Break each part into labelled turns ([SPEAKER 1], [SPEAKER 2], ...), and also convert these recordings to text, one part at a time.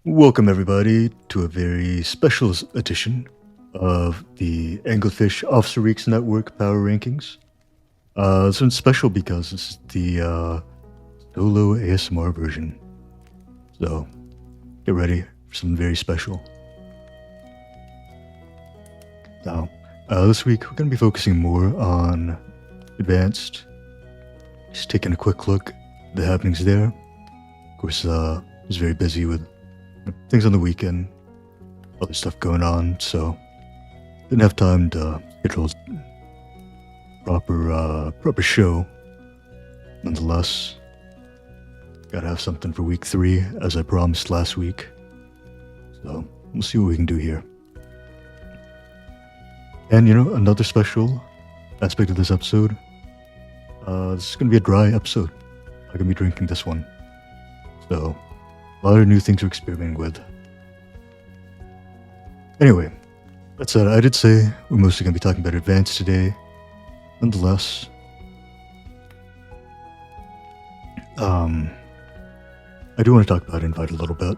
[SPEAKER 1] Welcome everybody to a very special edition of the Anglefish officerreekz Network Power Rankings. This one's special because this is the solo ASMR version. So get ready for something very special. Now, this week we're going to be focusing more on advanced. Just taking a quick look at the happenings there. Of course, I was very busy with things on the weekend, other stuff going on, so didn't have time to schedule proper show. Nonetheless, gotta have something for week 3, as I promised last week. So we'll see what we can do here. And another special aspect of this episode. This is gonna be a dry episode. I'm gonna be drinking this one. So a lot of new things we're experimenting with. Anyway, that said, I did say we're mostly going to be talking about advanced today. Nonetheless, I do want to talk about Invite a little bit,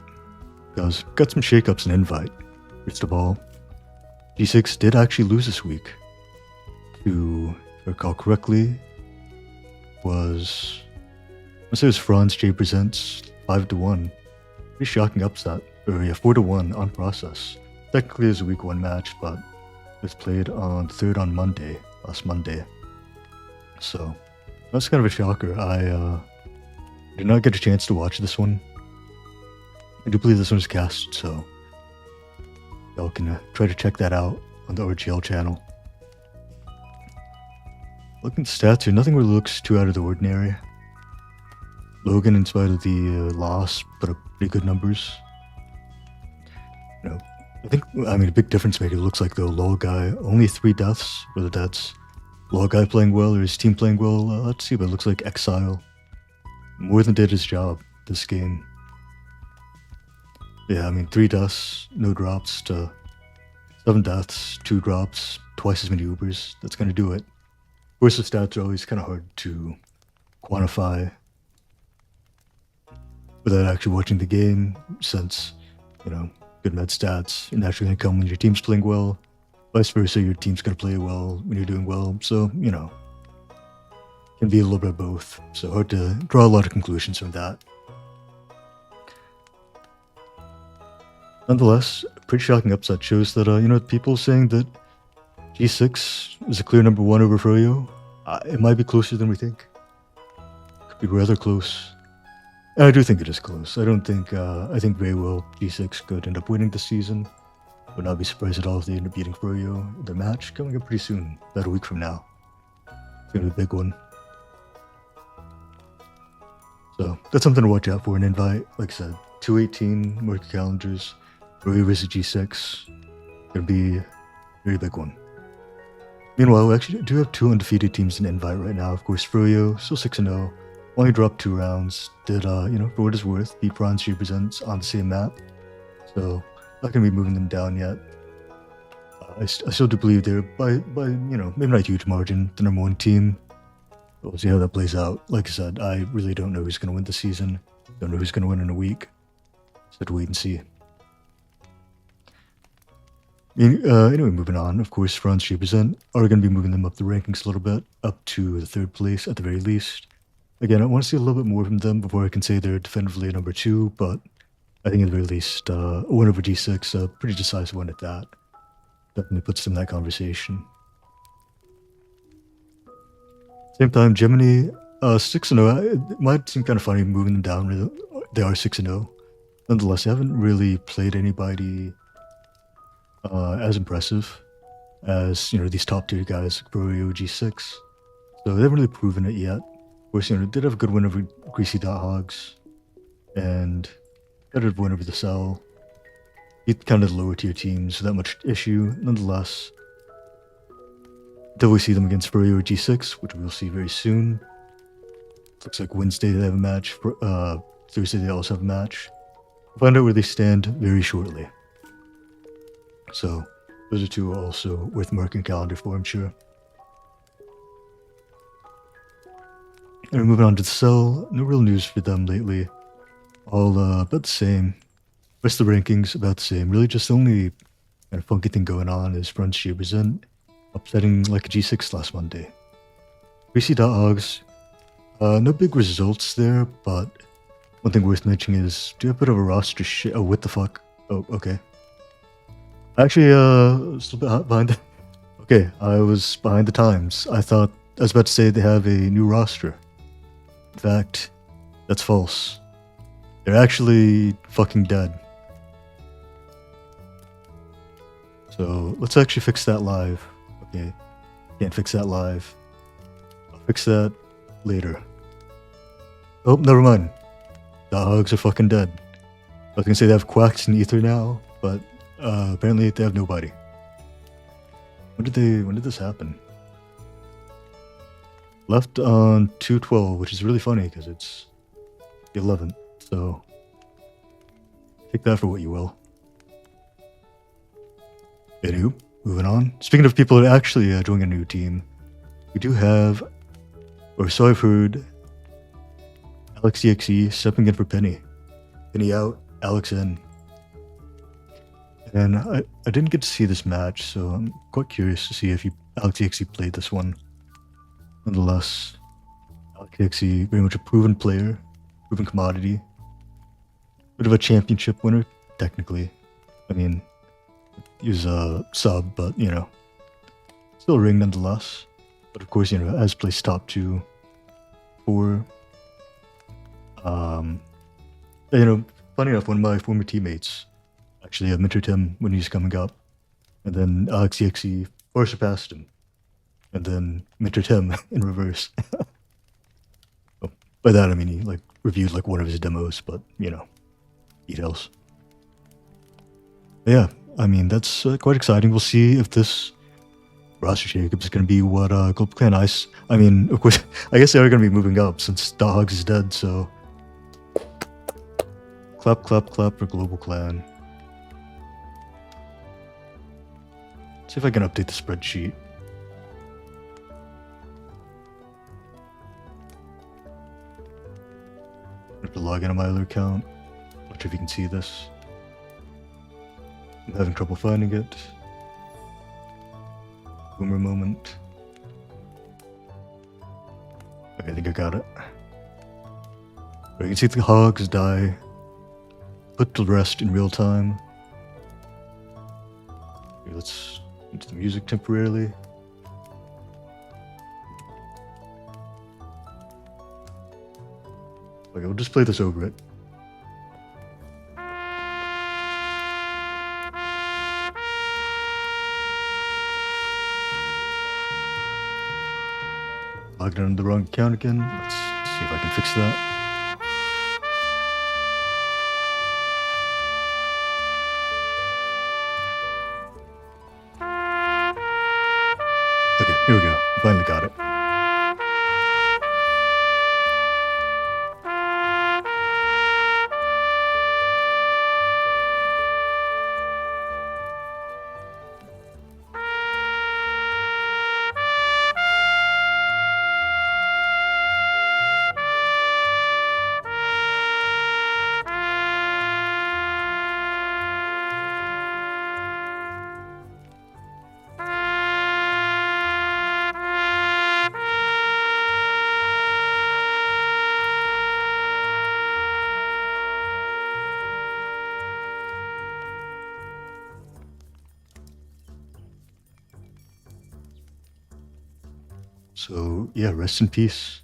[SPEAKER 1] because got some shakeups in Invite. First of all, G6 did actually lose this week. To recall correctly, was, I say it was Franz J Presents 5-1. Pretty shocking upset. Or yeah, 4-1 on process. Technically it was a week 1 match, but it was played on 3rd on Monday, last Monday. So that's kind of a shocker. I did not get a chance to watch this one. I do believe this one is cast, so y'all can try to check that out on the RGL channel. Looking at the stats here, nothing really looks too out of the ordinary. Logan, in spite of the loss, put up pretty good numbers. I mean, a big difference maker looks like the Law guy. Only 3 deaths, whether that's Law guy playing well or his team playing well. Let's see, but it looks like Exile more than did his job this game. Yeah, I mean, 3 deaths, no drops to 7 deaths, 2 drops, twice as many Ubers. That's going to do it. Of course, the stats are always kind of hard to quantify without actually watching the game, since, good med stats are naturally going to come when your team's playing well. Vice versa, your team's going to play well when you're doing well. So, can be a little bit of both. So hard to draw a lot of conclusions from that. Nonetheless, pretty shocking upset shows that, people saying that G6 is a clear number 1 over Froyo. It might be closer than we think. Could be rather close. And I do think it is close. I think very well G6 could end up winning this season. Would not be surprised at all if they end up beating Froyo in their match coming up pretty soon, about a week from now. It's going to be a big one. So that's something to watch out for in Invite. Like I said, 218 market calendars, Froyo versus G6. Going to be a very big one. Meanwhile, we actually do have 2 undefeated teams in Invite right now. Of course, Froyo, still 6-0. Only dropped 2 rounds. Did, for what it's worth, beat Franz J Presents on the same map. So, not going to be moving them down yet. I still do believe they're by maybe not a huge margin, the number 1 team. But we'll see how that plays out. Like I said, I really don't know who's going to win this season. Don't know who's going to win in a week. Just have to wait and see. Anyway, moving on. Of course, Franz J Present are going to be moving them up the rankings a little bit, up to the 3rd place at the very least. Again, I want to see a little bit more from them before I can say they're definitively a number 2, but I think at the very least, a win over G6, a pretty decisive one at that. Definitely puts them in that conversation. Same time, Gemini, 6-0. It might seem kind of funny moving them down. They are 6-0. Nonetheless, they haven't really played anybody as impressive as, these top tier guys like Froyo, G6. So they haven't really proven it yet. Of course, did have a good win over Greasy.Hogs, and got a win over the Cell. Beat kind of the lower tier teams without much issue. Nonetheless, until we see them against Froyo or G6, which we'll see very soon. Looks like Wednesday they have a match. Thursday they also have a match. We'll find out where they stand very shortly. So, those are 2 also worth marking calendar for, I'm sure. And moving on to the Cell, no real news for them lately. All about the same. Rest of the rankings about the same. Really, just the only kind of funky thing going on is Bruns G% upsetting like a G6 last Monday. Greasy.hogs, no big results there, but one thing worth mentioning is, do you have a bit of a roster shit? Oh, what the fuck? Oh, okay. Actually, still behind. Okay, I was behind the times. I was about to say they have a new roster. In fact, that's false. They're actually fucking dead. So let's actually fix that live. Okay, can't fix that live. I'll fix that later. Oh, never mind. The hogs are fucking dead. I was gonna say they have quacks and ether now, but apparently they have nobody. When did this happen? Left on 2/12, which is really funny because it's the 11th. So take that for what you will. Anywho, moving on. Speaking of people actually joining a new team, we do have, or so I've heard, Alex EXE stepping in for Penny. Penny out, Alex in. And I didn't get to see this match, so I'm quite curious to see if Alex EXE played this one. Nonetheless, Alex EXE, very much a proven player, proven commodity. Bit of a championship winner, technically. I mean, he was a sub, but, you know, still a ring nonetheless. But of course, you know, has placed top 2 for, you know, funny enough, one of my former teammates actually mentored him when he was coming up. And then Alex EXE far surpassed him. And then mentored him in reverse. Oh, by that, I mean, he, like, reviewed, like, one of his demos, but, you know, details. But yeah, I mean, that's quite exciting. We'll see if this roster shakeup is going to be what Global Clan Ice... I mean, of course, I guess they are going to be moving up since Dogs is dead, so... Clap, clap, clap for Global Clan. See if I can update the spreadsheet. I have to log into my other account. Not sure if you can see this. I'm having trouble finding it. Boomer moment. Okay, I think I got it. You can see the hogs die. Put to rest in real time. Okay, let's into the music temporarily. Okay, we'll just play this over it. Logged in on the wrong account again. Let's see if I can fix that. Okay, here we go. Finally got it. So yeah, rest in peace.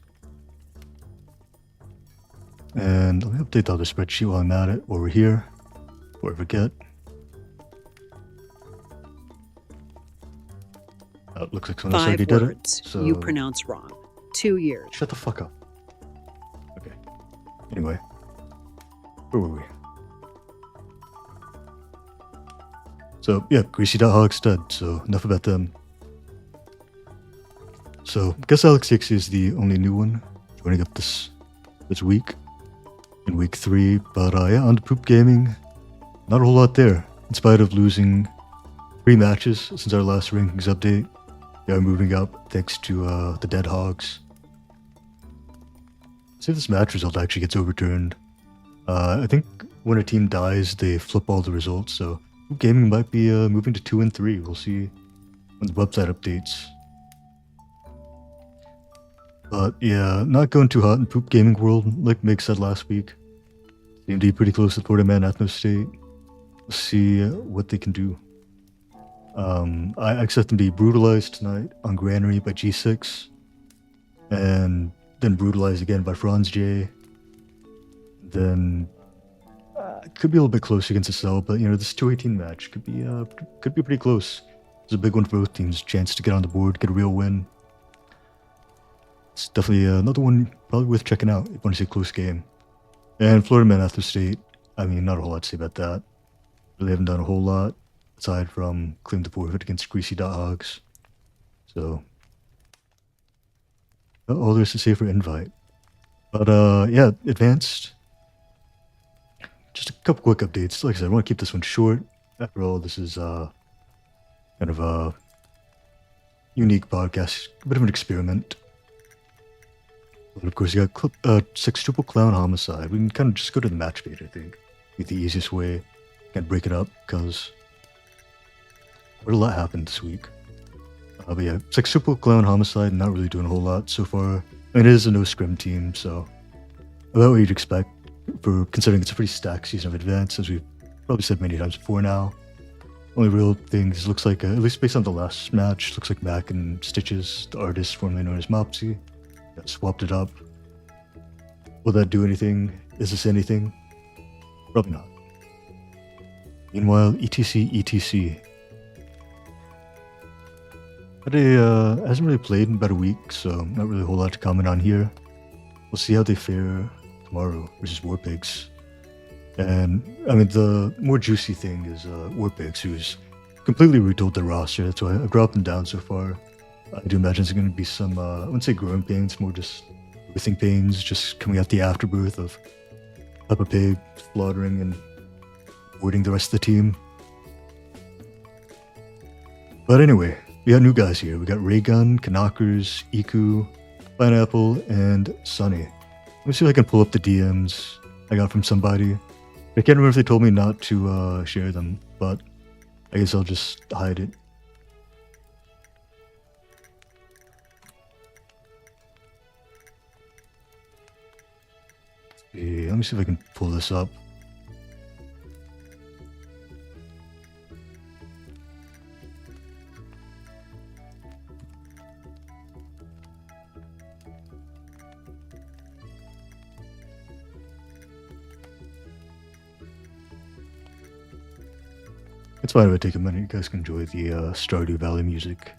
[SPEAKER 1] And let me update the other spreadsheet while I'm at it, while we're here, before I forget. It looks like someone else already did it. So
[SPEAKER 2] you pronounce wrong. 2 years.
[SPEAKER 1] Shut the fuck up. Okay. Anyway, where were we? So yeah, Greasy.hog's dead, so enough about them. So I guess Alex EXE is the only new one joining up this week, in week 3. But yeah, on to Poop Gaming, not a whole lot there. In spite of losing 3 matches since our last rankings update, they are moving up thanks to the dead hogs. See if this match result actually gets overturned. I think when a team dies, they flip all the results. So Poop Gaming might be moving to 2 and 3. We'll see when the website updates. But yeah, not going too hot in Poop Gaming world, like Mig said last week. Seemed to be pretty close to Florida Man Ethno State. We'll see what they can do. I expect them to be brutalized tonight on Granary by G6, and then brutalized again by Franz J. Then it could be a little bit close against Cell, but you know, this 218 match could be pretty close. It's a big one for both teams. Chance to get on the board, get a real win. It's definitely another one probably worth checking out if you want to see a close game. And Florida Man Ethno State, I mean, not a whole lot to say about that. Really haven't done a whole lot aside from claim the forfeit against Greasy Hogs. So all there's to say for invite. But yeah, advanced. Just a couple quick updates. Like I said, I want to keep this one short. After all, this is kind of a unique podcast, a bit of an experiment. But of course, you got 6 triple clown homicide. We can kind of just go to the match bait, I think. Be the easiest way. Can't break it up because a lot happened this week. But yeah, 6 triple clown homicide, not really doing a whole lot so far. I mean, it is a no scrim team, so about what you'd expect for considering it's a pretty stacked season of advance, as we've probably said many times before now. Only real things looks like, at least based on the last match, looks like Mac and Stitches, the artist formerly known as Mopsy, swapped it up. Will that do anything? Is this anything? Probably not. Meanwhile, etc. Hasn't really played in about a week, so not really a whole lot to comment on here. We'll see how they fare tomorrow versus Warpigs. And I mean, the more juicy thing is Warpigs, who's completely retooled their roster. That's why I've brought them down so far. I do imagine there's going to be some, I wouldn't say growing pains, more just birthing pains, just coming out the afterbirth of Peppa Pig slaughtering and boarding the rest of the team. But anyway, we got new guys here. We got Raygun, Kanakers, Iku, Pineapple, and Sunny. Let me see if I can pull up the DMs I got from somebody. I can't remember if they told me not to share them, but I guess I'll just hide it. Yeah, let me see if I can pull this up. It's fine if I take a minute. You guys can enjoy the Stardew Valley music.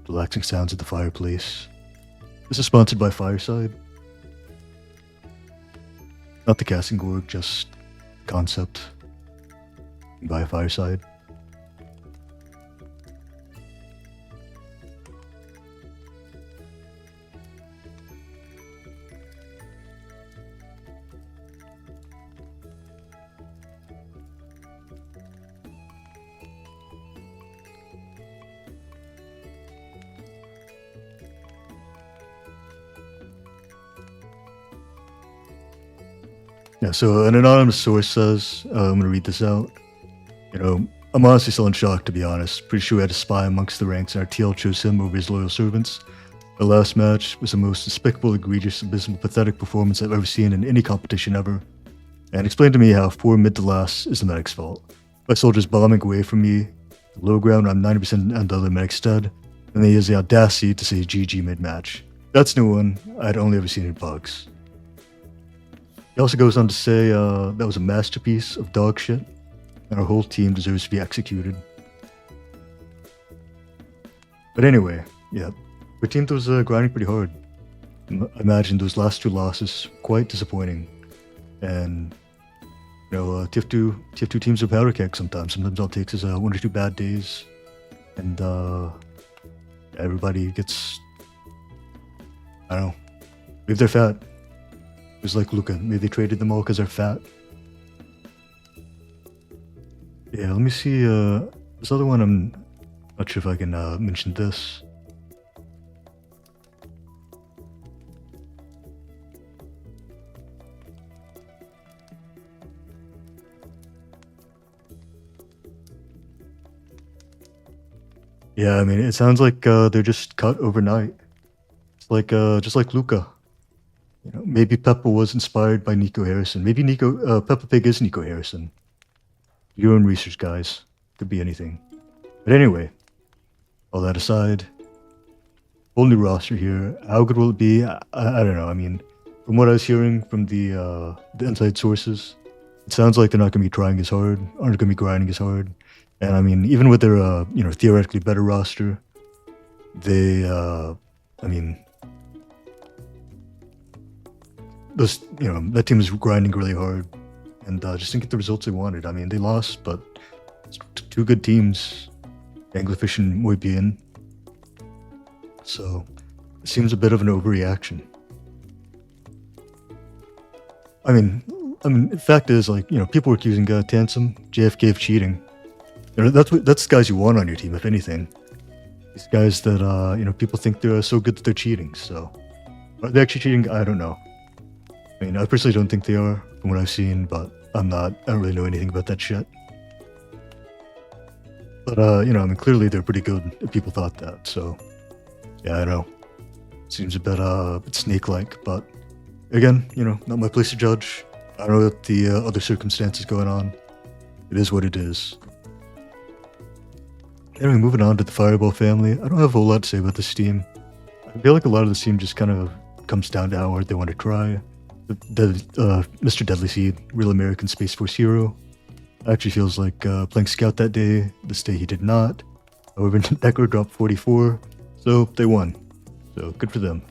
[SPEAKER 1] Relaxing sounds at the fireplace. This is sponsored by Fireside. Not the casting gorg, just concept by Fireside. Yeah, so an anonymous source says, I'm going to read this out. You know, I'm honestly still in shock, to be honest. Pretty sure we had a spy amongst the ranks and our TL chose him over his loyal servants. The last match was the most despicable, egregious, abysmal, pathetic performance I've ever seen in any competition ever. And explain to me how 4 mid to last is the medic's fault. My soldiers bombing away from me, the low ground, I'm 90% on the other medic's dead, and he has the audacity to say GG mid-match. That's new one. I'd only ever seen in bugs. He also goes on to say that was a masterpiece of dog shit, and our whole team deserves to be executed. But anyway, yeah, our team was grinding pretty hard. I imagine those last 2 losses quite disappointing, and you know, TF2 teams are powder keg sometimes. Sometimes all it takes is 1 or 2 bad days, and everybody gets, I don't know, maybe they're fat. It was like Luca. Maybe they traded them all because they're fat. Yeah, let me see. This other one, I'm not sure if I can mention this. Yeah, I mean, it sounds like they're just cut overnight. It's like just like Luca. You know, maybe Peppa was inspired by Nico Harrison. Maybe Peppa Pig is Nico Harrison. Your own research, guys. Could be anything. But anyway, all that aside, whole new roster here. How good will it be? I don't know. I mean, from what I was hearing from the inside sources, it sounds like they're not going to be trying as hard, aren't going to be grinding as hard. And I mean, even with their theoretically better roster, they I mean, those that team is grinding really hard, and just didn't get the results they wanted. I mean, they lost, but it's two good teams, Anglerfish and wbacon. So it seems a bit of an overreaction. I mean, the fact is, like, people were accusing Tansum, JFK of cheating. That's guys you want on your team, if anything. These guys that people think they're so good that they're cheating. So are they actually cheating? I don't know. I mean, I personally don't think they are from what I've seen, but I don't really know anything about that shit. But I mean, clearly they're pretty good if people thought that. So yeah, I know. Seems a bit snake-like, but again, not my place to judge. I don't know what the other circumstances going on. It is what it is. Anyway, moving on to the Fireball family. I don't have a whole lot to say about this team. I feel like a lot of this team just kind of comes down to how hard they want to try. Mr. Deadly Seed, Real American Space Force Hero, actually feels like playing Scout that day. This day he did not. However, Necro dropped 44, so they won. So good for them.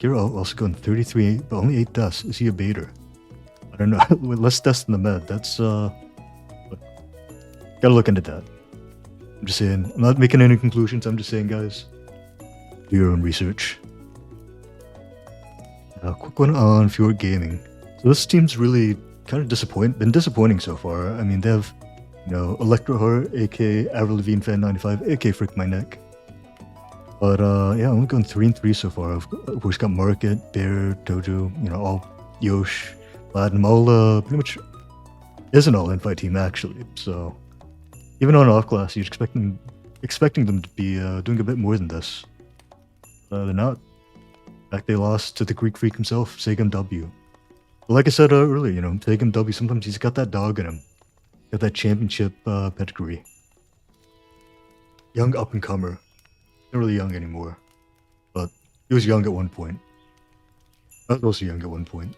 [SPEAKER 1] Kiro also going 33, but only 8 deaths. Is he a baiter? I don't know. With less deaths than the med, that's gotta look into that. I'm just saying. I'm not making any conclusions. I'm just saying, guys, do your own research. Quick one on Fjord Gaming. So this team's really kind of been disappointing so far. I mean, they have, Electro Heart, AK Avril Lavigne Fan 95, AK Frick My Neck. But yeah, only going 3-3 so far. Of course, got Market, Bear, Dojo, all Yosh, Platinum, all pretty much is an all-in-fight team actually. So even on off class, you're expecting them to be doing a bit more than this. They're not. In fact, they lost to the Greek freak himself, Segum W. But like I said earlier, Segum W, sometimes he's got that dog in him. Got that championship pedigree. Young up-and-comer. Not really young anymore. But he was young at one point. I was also young at one point.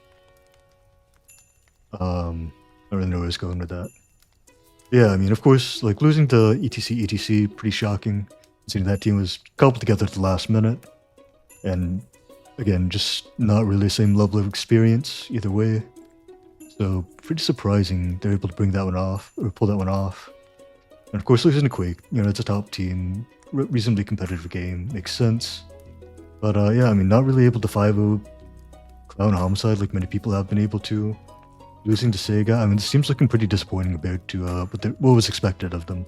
[SPEAKER 1] I don't really know where I was going with that. Yeah, I mean, of course, like losing to ETC, pretty shocking. Considering that team was cobbled together at the last minute. And again, just not really the same level of experience either way. So pretty surprising they're able to bring that one off, or pull that one off. And of course, losing to Quake, it's a top team, reasonably competitive game, makes sense. But yeah, I mean, not really able to 5-0 Clown Homicide like many people have been able to. Losing to Sega, I mean, this team's looking pretty disappointing compared to what was expected of them.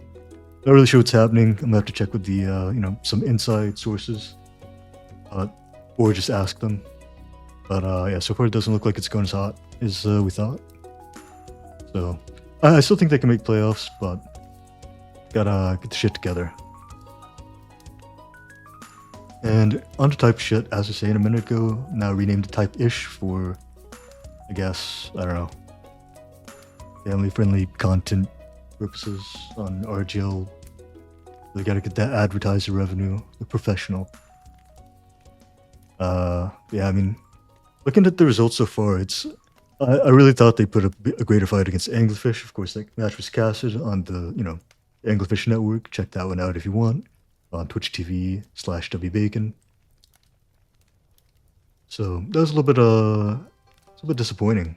[SPEAKER 1] Not really sure what's happening. I'm gonna have to check with the some inside sources, or just ask them. But yeah, so far it doesn't look like it's going as hot as we thought. So I still think they can make playoffs, but gotta get the shit together. And on to type shit, as I was saying a minute ago, now renamed to type ish for, I guess, I don't know, family-friendly content purposes on RGL. They gotta get that advertiser revenue. They're professional. Yeah, I mean, looking at the results so far, I really thought they put a greater fight against Anglerfish. Of course, that match was casted on the Anglerfish Network. Check that one out if you want on Twitch TV/wbacon. So that was a little bit disappointing.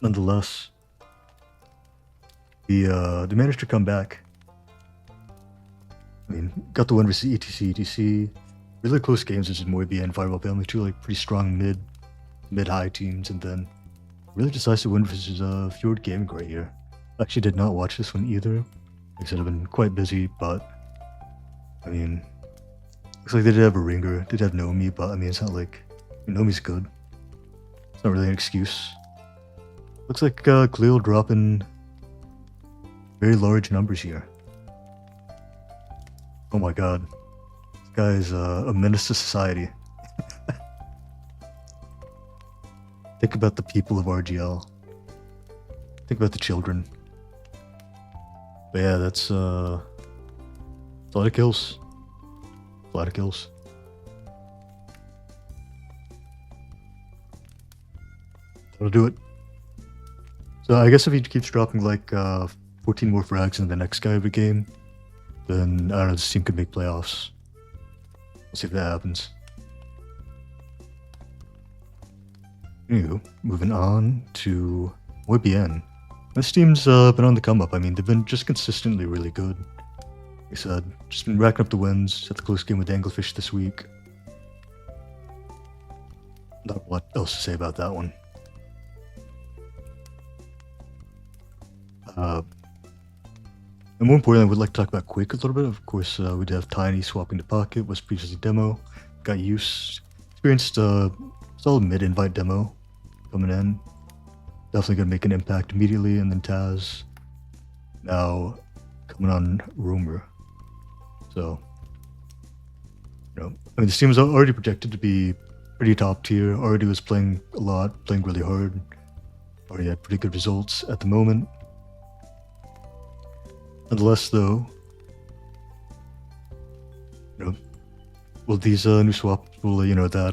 [SPEAKER 1] Nonetheless, they managed to come back. I mean, got the win versus ETC. Really close games versus Moibi and Fireball Family, two like pretty strong mid-high teams, and then really decisive win versus Fjord Gaming right here. Actually did not watch this one either. Like I said, I've been quite busy, but I mean, looks like they did have a ringer, did have Nomi, but I mean, it's not like Nomi's good. It's not really an excuse. Looks like Cleo dropping very large numbers here. Oh my god. This guy is a menace to society. Think about the people of RGL. Think about the children. But yeah, that's a lot of kills. A lot of kills. That'll do it. So I guess if he keeps dropping like 14 more frags in the next guy every game, then I don't know, this team could make playoffs. We'll see if that happens. Anywho, moving on to YBN. This team's been on the come up. I mean, they've been just consistently really good. Like I said, just been racking up the wins. Had the close game with Anglefish this week. Not what else to say about that one. And more importantly, I would like to talk about Quake a little bit. Of course, we did have Tiny swapping the pocket, was previously demo. Got use, experienced solid mid-invite demo coming in. Definitely going to make an impact immediately. And then Taz now coming on Roamer. So, you know, I mean, this team was already projected to be pretty top tier. Already was playing a lot, playing really hard. Already had pretty good results at the moment. Nonetheless, though, you know, will these new swaps, will, you know, that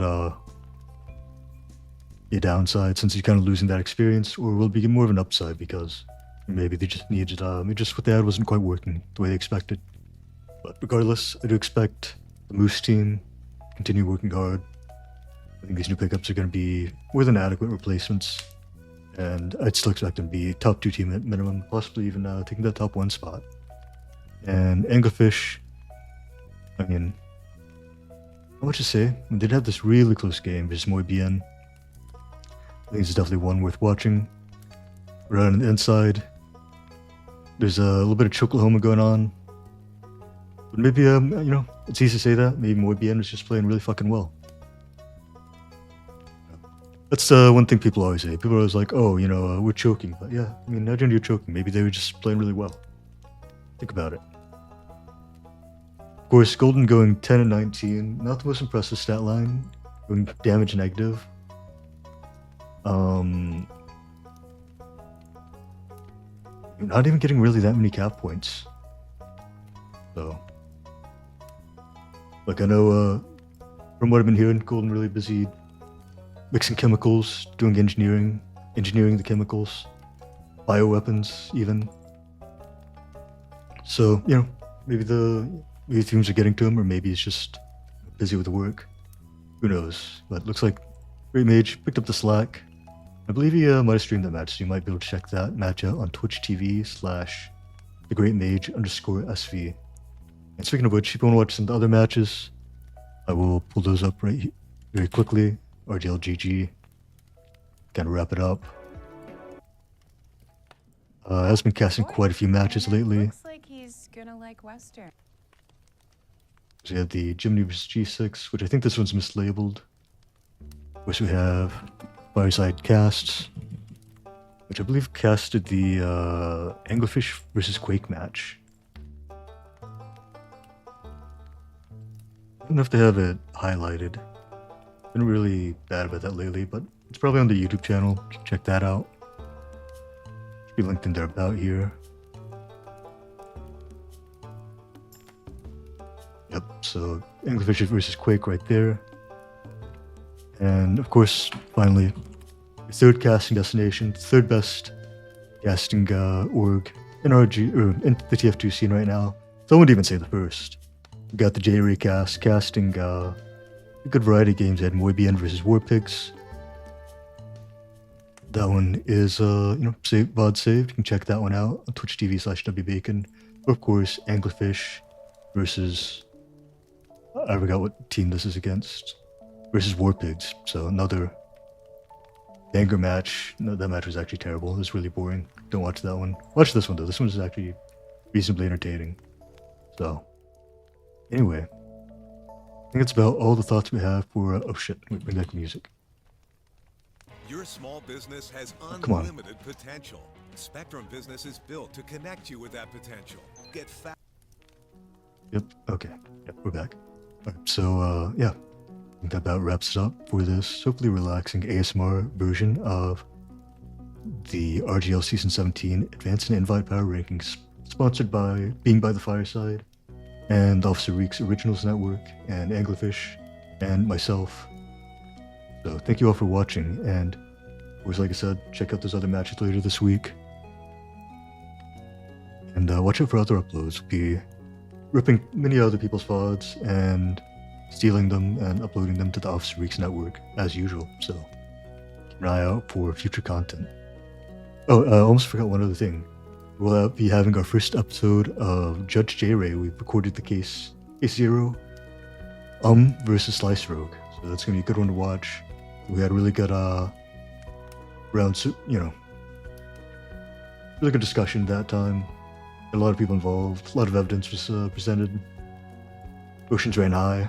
[SPEAKER 1] be a downside since he's kind of losing that experience, or will it be more of an upside because maybe they just needed, just what they had wasn't quite working the way they expected. But regardless, I do expect the Moose team to continue working hard. I think these new pickups are going to be more than adequate replacements. And I'd still expect them to be top 2 team at minimum, possibly even taking that top 1 spot. And Anglefish, I mean, not much to say. I mean, they'd have this really close game versus YBN. I think it's definitely one worth watching. Right on the inside, there's a little bit of Choklahoma going on. But maybe, you know, it's easy to say that. Maybe YBN is just playing really fucking well. That's one thing people always say. People are always like, oh, you know, we're choking. But yeah, I mean, imagine you're choking. Maybe they were just playing really well. Think about it. Of course, Golden going 10 and 19. Not the most impressive stat line. Going damage negative. Not even getting really that many cap points. So, like, I know from what I've been hearing, Golden really busy mixing chemicals, doing engineering the chemicals, bioweapons even. So, you know, maybe the teams are getting to him, or maybe he's just busy with the work. Who knows? But looks like Great Mage picked up the slack. I believe he might have streamed that match, so you might be able to check that match out on Twitch TV/thegreatmage_SV. And speaking of which, if you want to watch some of the other matches, I will pull those up right here very quickly. RGL GG. Kind of wrap it up. Has been casting quite a few matches lately.
[SPEAKER 3] Looks like he's gonna like Western.
[SPEAKER 1] So we have the Jimny vs G6, which I think this one's mislabeled. Of course, we have Fireside Casts, which I believe casted the Anglefish versus Quake match. I don't know if they have it highlighted. Been really bad about that lately, but it's probably on the YouTube channel. You can check that out. Should be linked in there about here. Yep, so Anglefish versus Quake right there. And of course, finally, the third casting destination, third best casting org in in the TF2 scene right now. So I wouldn't even say the first. We got the J-Recast casting a good variety of games. They had YBN versus Warpigs. That one is you know, VOD saved. You can check that one out on Twitch TV/wbacon. Of course, Anglefish versus, I forgot what team this is against, versus Warpigs. So another banger match. No, that match was actually terrible. It was really boring. Don't watch that one. Watch this one though. This one is actually reasonably entertaining. So anyway, I think that's about all the thoughts we have for oh shit, we bring back the music.
[SPEAKER 4] Your small business has
[SPEAKER 1] Come on.
[SPEAKER 4] unlimited potential. Spectrum Business is built to connect you with that potential. Get fast.
[SPEAKER 1] Yep. Okay. Yep. We're back. All right. So yeah, I think that about wraps it up for this hopefully relaxing ASMR version of the RGL Season 17 Advanced and Invite Power Rankings, sponsored by Being by the Fireside and Officer Reekz Originals Network and Anglerfish and myself. So thank you all for watching, and of course, like I said, check out those other matches later this week. And watch out for other uploads. We'll be ripping many other people's VODs and stealing them and uploading them to the Officer Reekz Network as usual. So keep an eye out for future content. Oh, I almost forgot one other thing. We'll be having our first episode of Judge J Ray. We've recorded the case 0 versus Slice Rogue. So that's gonna be a good one to watch. We had a really good round, really good discussion that time. A lot of people involved. A lot of evidence was presented. Oceans ran high.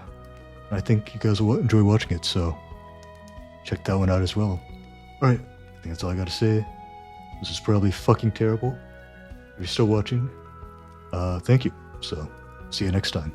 [SPEAKER 1] I think you guys will enjoy watching it, so check that one out as well. Alright, I think that's all I gotta say. This is probably fucking terrible. If you're still watching, thank you. So, see you next time.